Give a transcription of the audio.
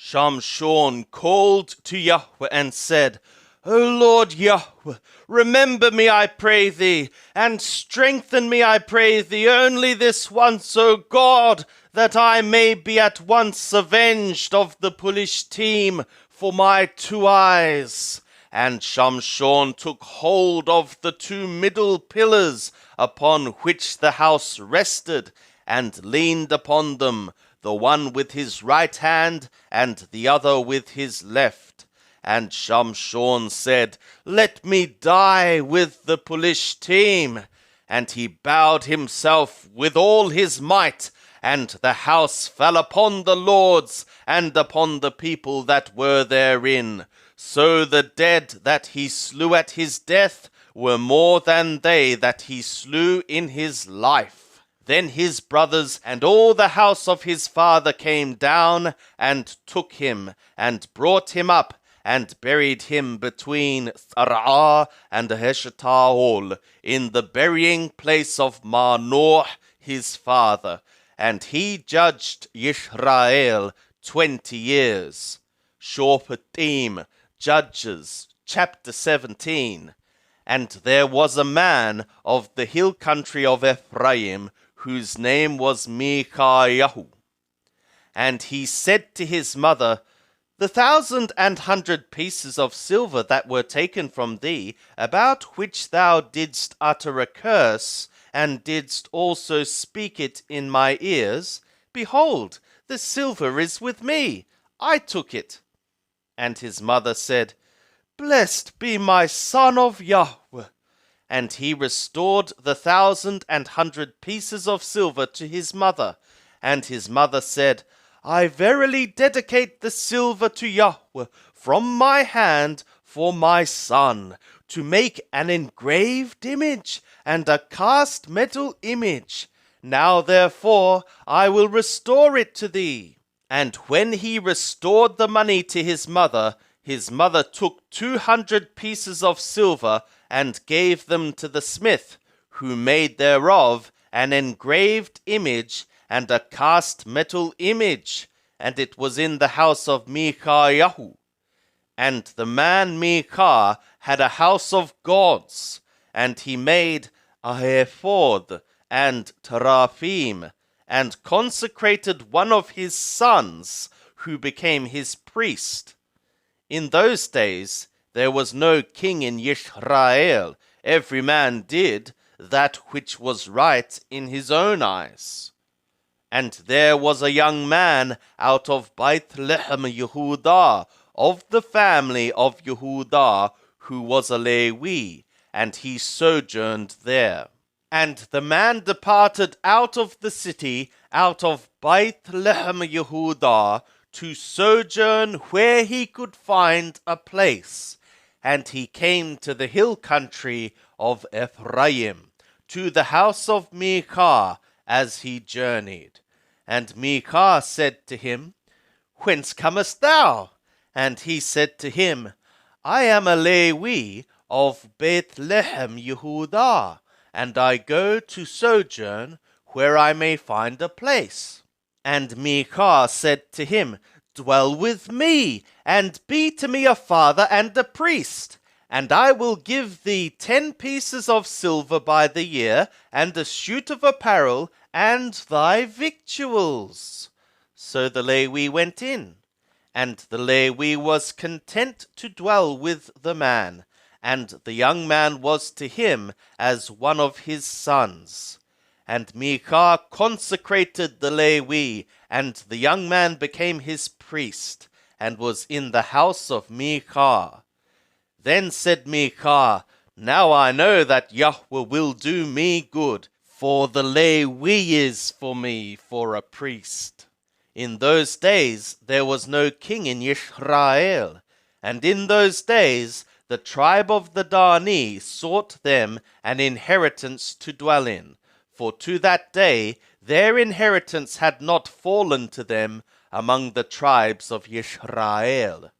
Shamshon called to Yahweh and said, O Lord Yahweh, remember me, I pray thee, and strengthen me, I pray thee, only this once, O God, that I may be at once avenged of the Philistine for my 2 eyes. And Shamshon took hold of the 2 middle pillars upon which the house rested, and leaned upon them, the one with his right hand, and the other with his left. And Shamshon said, Let me die with the Philistine. And he bowed himself with all his might, and the house fell upon the lords, and upon the people that were therein. So the dead that he slew at his death were more than they that he slew in his life. Then his brothers and all the house of his father came down, and took him, and brought him up, and buried him between Thar'ah and Heshtaol, in the burying place of Manoah his father. And he judged Yisrael 20 years. Shoftim, Judges, chapter 17. And there was a man of the hill country of Ephraim, whose name was Micaiah. And he said to his mother, The 1,100 pieces of silver that were taken from thee, about which thou didst utter a curse, and didst also speak it in my ears, behold, the silver is with me. I took it. And his mother said, Blessed be my son of Yahweh. And he restored the 1,100 pieces of silver to his mother. And his mother said, I verily dedicate the silver to Yahweh from my hand for my son, to make an engraved image and a cast metal image. Now therefore I will restore it to thee. And when he restored the money to his mother took 200 pieces of silver, and gave them to the smith, who made thereof an engraved image and a cast metal image, and it was in the house of Micaiah. And the man Micah had a house of gods, and he made a ephod and teraphim, and consecrated one of his sons, who became his priest. In those days there was no king in Yisrael. Every man did that which was right in his own eyes. And there was a young man out of Bethlehem Yehudah, of the family of Yehudah, who was a Levi, and he sojourned there. And the man departed out of the city, out of Bethlehem Yehudah, to sojourn where he could find a place. And he came to the hill country of Ephraim, to the house of Micah, as he journeyed. And Micah said to him, Whence comest thou? And he said to him, I am a Levi of Bethlehem Yehudah, and I go to sojourn where I may find a place. And Micah said to him, Dwell with me, and be to me a father and a priest, and I will give thee 10 pieces of silver by the year, and a suit of apparel, and thy victuals. So the Levi went in, and the Levi was content to dwell with the man, and the young man was to him as one of his sons. And Micah consecrated the Levi, and the young man became his priest, and was in the house of Micah. Then said Micah, Now I know that Yahweh will do me good, for the Levi is for me for a priest. In those days there was no king in Yisrael, and in those days the tribe of the Dani sought them an inheritance to dwell in, for to that day their inheritance had not fallen to them among the tribes of Yisrael.